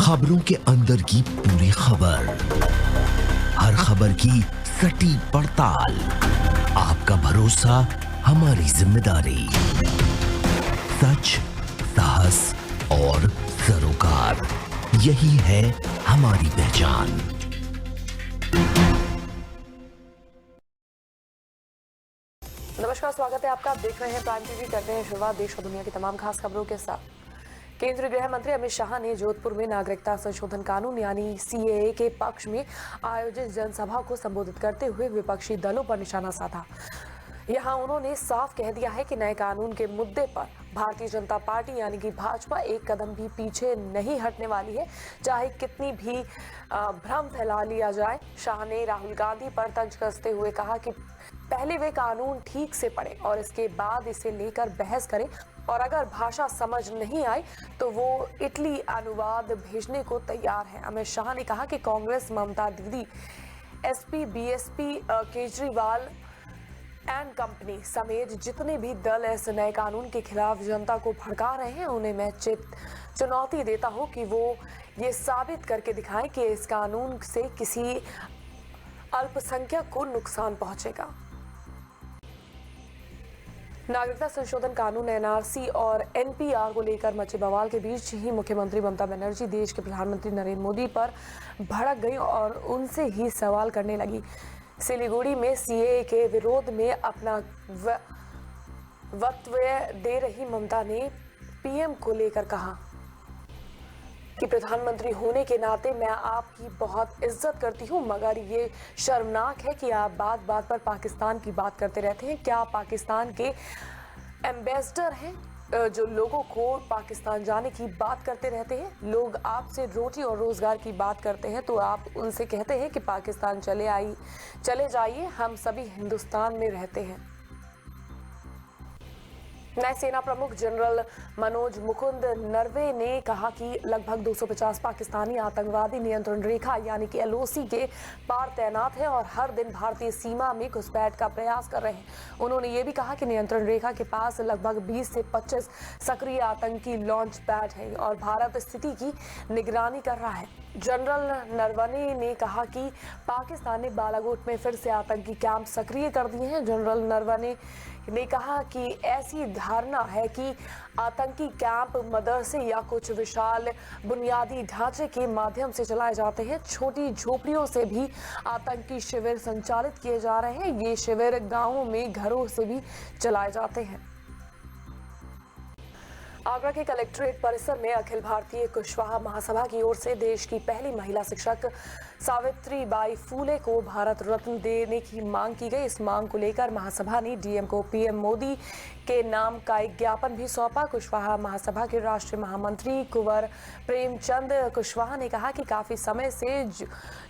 खबरों के अंदर की पूरी खबर, हर खबर की सटीक पड़ताल, आपका भरोसा हमारी जिम्मेदारी। सच, साहस और सरोकार, यही है हमारी पहचान। नमस्कार, स्वागत है आपका। आप देख रहे हैं प्राइम टीवी। करते हैं शुरुआत देश और दुनिया की तमाम खास खबरों के साथ। केंद्रीय गृह मंत्री अमित शाह ने जोधपुर में नागरिकता संशोधन कानून यानी सीएए के पक्ष में आयोजित जनसभा को संबोधित करते हुए विपक्षी दलों पर निशाना साधा। यहां उन्होंने साफ कह दिया है कि नए कानून के मुद्दे पर भारतीय जनता पार्टी यानी कि भाजपा एक कदम भी पीछे नहीं हटने वाली है, चाहे कितनी भी भ्रम फैला लिया जाए। शाह ने राहुल गांधी पर तंज कसते हुए कहा कि पहले वे कानून ठीक से पढ़े और इसके बाद इसे लेकर बहस करें, और अगर भाषा समझ नहीं आई तो वो इटली अनुवाद भेजने को तैयार है। अमित शाह ने कहा कि कांग्रेस, ममता दीदी, SP, BSP, Kejriwal and company समेत जितने भी दल इस नए कानून के खिलाफ जनता को भड़का रहे हैं, उन्हें मैं चुनौती देता हूं कि वो ये साबित करके दिखाएं कि इस कानून से किसी अल्पसंख्यक को नुकसान पहुंचेगा। नागरिकता संशोधन कानून एनआरसी और एनपीआर को लेकर मचे बवाल के बीच ही मुख्यमंत्री ममता बनर्जी देश के प्रधानमंत्री नरेंद्र मोदी पर भड़क गई और उनसे ही सवाल करने लगी। सिलीगुड़ी में सीएए के विरोध में अपना वक्तव्य दे रही ममता ने पीएम को लेकर कहा कि प्रधानमंत्री होने के नाते मैं आपकी बहुत इज्जत करती हूं, मगर ये शर्मनाक है कि आप बात बात पर पाकिस्तान की बात करते रहते हैं। क्या आप पाकिस्तान के एम्बेसडर हैं जो लोगों को पाकिस्तान जाने की बात करते रहते हैं? लोग आपसे रोटी और रोजगार की बात करते हैं तो आप उनसे कहते हैं कि पाकिस्तान चले जाइए, हम सभी हिंदुस्तान में रहते हैं। नए सेना प्रमुख जनरल मनोज मुकुंद नरवे ने कहा कि लगभग 250 पाकिस्तानी आतंकवादी नियंत्रण रेखा यानी कि एलओसी के पार तैनात हैं और हर दिन भारतीय सीमा में घुसपैठ का प्रयास कर रहे हैं। उन्होंने ये भी कहा कि नियंत्रण रेखा के पास लगभग 20 से 25 सक्रिय आतंकी लॉन्च पैड हैं और भारत स्थिति की निगरानी कर रहा है। जनरल नरवणे ने कहा कि पाकिस्तान ने बालाकोट में फिर से आतंकी कैंप सक्रिय कर दिए हैं। जनरल नरवणे ने कहा कि ऐसी धारणा है कि आतंकी कैंप मदरसे या कुछ विशाल बुनियादी ढांचे के माध्यम से चलाए जाते हैं। छोटी झोपड़ियों से भी आतंकी शिविर संचालित किए जा रहे हैं। ये शिविर गांवों में घरों से भी चलाए जाते हैं। आगरा के कलेक्ट्रेट परिसर में अखिल भारतीय कुशवाहा महासभा की ओर से देश की पहली महिला शिक्षक सावित्रीबाई फूले को भारत रत्न देने की मांग की गई। इस मांग को लेकर महासभा ने डीएम को पीएम मोदी के नाम का एक ज्ञापन भी सौंपा। कुशवाहा महासभा के राष्ट्रीय महामंत्री कुंवर प्रेमचंद कुशवाहा ने कहा कि काफी समय से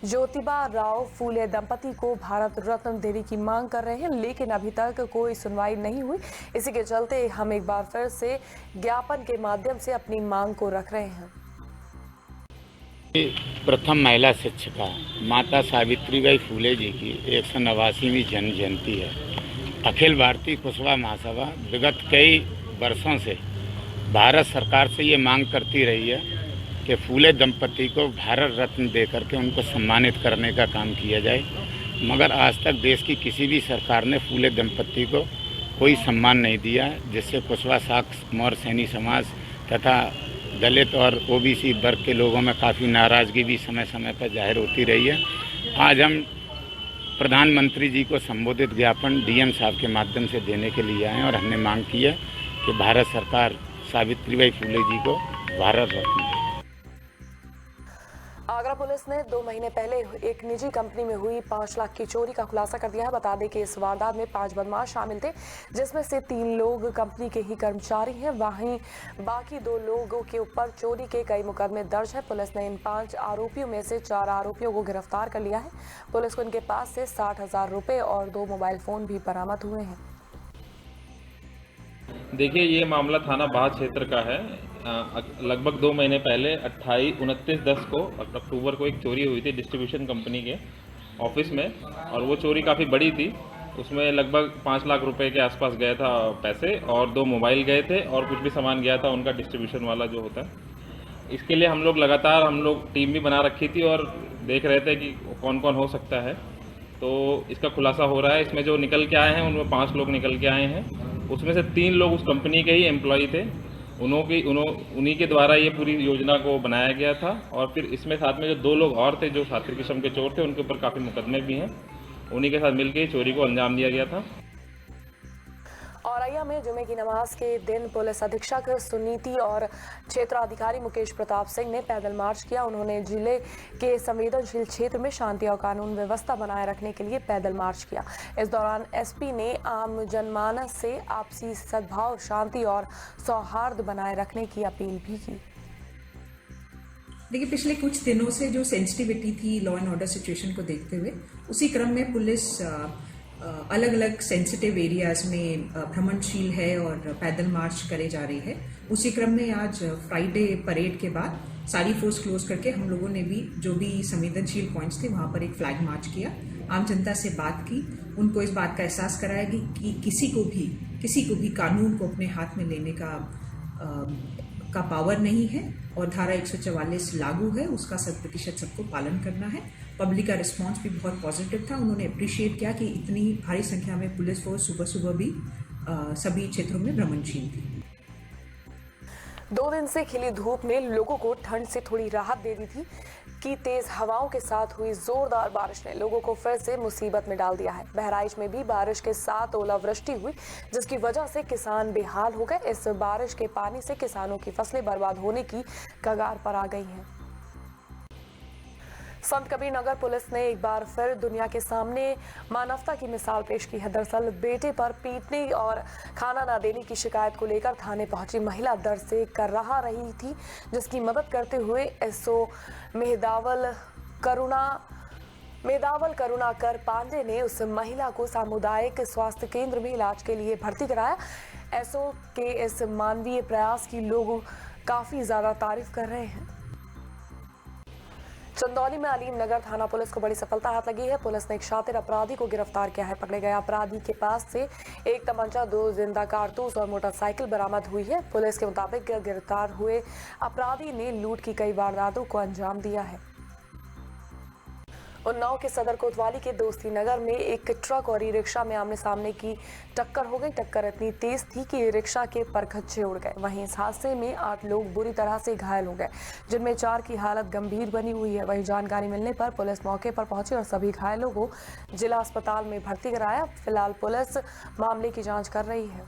ज्योतिबा राव फूले दंपति को भारत रत्न देने की मांग कर रहे हैं, लेकिन अभी तक कोई सुनवाई नहीं हुई। इसी के चलते हम एक बार फिर से ज्ञापन के माध्यम से अपनी मांग को रख रहे हैं। प्रथम महिला शिक्षिका माता सावित्रीबाई फूले जी की 189वीं जन्म जयंती है। अखिल भारतीय कुशवाहा महासभा विगत कई वर्षों से भारत सरकार से ये मांग करती रही है कि फूले दंपति को भारत रत्न देकर के उनको सम्मानित करने का काम किया जाए, मगर आज तक देश की किसी भी सरकार ने फूले दंपति को कोई सम्मान नहीं दिया, जिससे कुशवाहा शाक्त मौर्य सैनी समाज तथा दलित और ओबीसी वर्ग के लोगों में काफ़ी नाराज़गी भी समय समय पर जाहिर होती रही है। आज हम प्रधानमंत्री जी को संबोधित ज्ञापन डीएम साहब के माध्यम से देने के लिए आए और हमने मांग की है कि भारत सरकार सावित्रीबाई फूले जी को भारत रत्न दे। आगरा पुलिस ने 2 महीने पहले एक निजी कंपनी में हुई 5 लाख की चोरी का खुलासा कर दिया है। बता दें कि इस वारदात में 5 बदमाश शामिल थे, जिसमें से 3 लोग कंपनी के ही कर्मचारी हैं। वहीं बाकी 2 लोगों के ऊपर चोरी के कई मुकदमे दर्ज है। पुलिस ने इन 5 आरोपियों में से 4 आरोपियों को गिरफ्तार कर लिया है। पुलिस को इनके पास से 60,000 रुपए और 2 मोबाइल फोन भी बरामद हुए हैं। देखिए, ये मामला थाना बाह क्षेत्र का है। लगभग 2 महीने पहले 29/10 को अक्टूबर को एक चोरी हुई थी डिस्ट्रीब्यूशन कंपनी के ऑफिस में, और वो चोरी काफ़ी बड़ी थी। उसमें लगभग 5 लाख रुपए के आसपास गया था पैसे, और 2 मोबाइल गए थे और कुछ भी सामान गया था उनका डिस्ट्रीब्यूशन वाला जो होता है। इसके लिए हम लोग टीम भी बना रखी थी और देख रहे थे कि कौन कौन हो सकता है। तो इसका खुलासा हो रहा है। इसमें जो निकल के आए हैं उनमें 5 लोग निकल के आए हैं। उसमें से 3 लोग उस कंपनी के ही एम्प्लॉय थे। उन्हीं के द्वारा ये पूरी योजना को बनाया गया था। और फिर इसमें साथ में जो 2 लोग और थे जो साथी किस्म के चोर थे, उनके ऊपर काफ़ी मुकदमे भी हैं। उन्हीं के साथ मिलकर ही चोरी को अंजाम दिया गया था। औरैया में जुमे की नमाज के दिन पुलिस अधीक्षक सुनीति और क्षेत्राधिकारी मुकेश प्रताप सिंह ने पैदल मार्च किया। उन्होंने जिले के संवेदनशील क्षेत्र में शांति और कानून व्यवस्था बनाए रखने के लिए पैदल मार्च किया। इस दौरान एसपी ने आम जनमानस से आपसी सद्भाव, शांति और सौहार्द बनाए रखने की अपील भी की। देखिए, पिछले कुछ दिनों से जो सेंसिटिविटी थी लॉ एंड ऑर्डर सिचुएशन को देखते हुए, उसी क्रम में पुलिस अलग अलग सेंसिटिव एरियाज में भ्रमणशील है और पैदल मार्च करे जा रही है। उसी क्रम में आज फ्राइडे परेड के बाद सारी फोर्स क्लोज करके हम लोगों ने भी जो भी संवेदनशील पॉइंट्स थे वहाँ पर एक फ्लैग मार्च किया। आम जनता से बात की, उनको इस बात का एहसास कराया कि किसी को भी कानून को अपने हाथ में लेने का पावर नहीं है और धारा 144 लागू है, उसका 100% सबको पालन करना है। पब्लिक का रिस्पांस भी बहुत पॉजिटिव था। उन्होंने अप्रिशिएट किया कि इतनी भारी संख्या में पुलिस फोर्स सुबह सुबह भी सभी क्षेत्रों में भ्रमणशील थी। 2 दिन से खिली धूप ने लोगों को ठंड से थोड़ी राहत दे दी थी कि तेज हवाओं के साथ हुई जोरदार बारिश ने लोगों को फिर से मुसीबत में डाल दिया है। बहराइच में भी बारिश के साथ ओलावृष्टि हुई, जिसकी वजह से किसान बेहाल हो गए। इस बारिश के पानी से किसानों की फसलें बर्बाद होने की कगार पर आ गई हैं। संत कबीर नगर पुलिस ने एक बार फिर दुनिया के सामने मानवता की मिसाल पेश की है। दरअसल बेटे पर पीटने और खाना न देने की शिकायत को लेकर थाने पहुंची महिला दर्द से कराह रही थी, जिसकी मदद करते हुए एसओ मेहदावल करुणाकर पांडे ने उस महिला को सामुदायिक स्वास्थ्य केंद्र में इलाज के लिए भर्ती कराया। एसओ के इस मानवीय प्रयास की लोग काफी ज्यादा तारीफ कर रहे हैं। चंदौली में अलीम नगर थाना पुलिस को बड़ी सफलता हाथ लगी है। पुलिस ने एक शातिर अपराधी को गिरफ्तार किया है। पकड़े गए अपराधी के पास से एक तमंचा, 2 जिंदा कारतूस और मोटरसाइकिल बरामद हुई है। पुलिस के मुताबिक गिरफ्तार हुए अपराधी ने लूट की कई वारदातों को अंजाम दिया है। उन्नाव के सदर कोतवाली के दोस्ती नगर में एक ट्रक और ई रिक्शा में आमने सामने की टक्कर हो गई। टक्कर इतनी तेज थी कि रिक्शा के परखच्चे उड़ गए। वहीं इस हादसे में 8 लोग बुरी तरह से घायल हो गए, जिनमें 4 की हालत गंभीर बनी हुई है। वहीं जानकारी मिलने पर पुलिस मौके पर पहुंची और सभी घायलों को जिला अस्पताल में भर्ती कराया। फिलहाल पुलिस मामले की जांच कर रही है।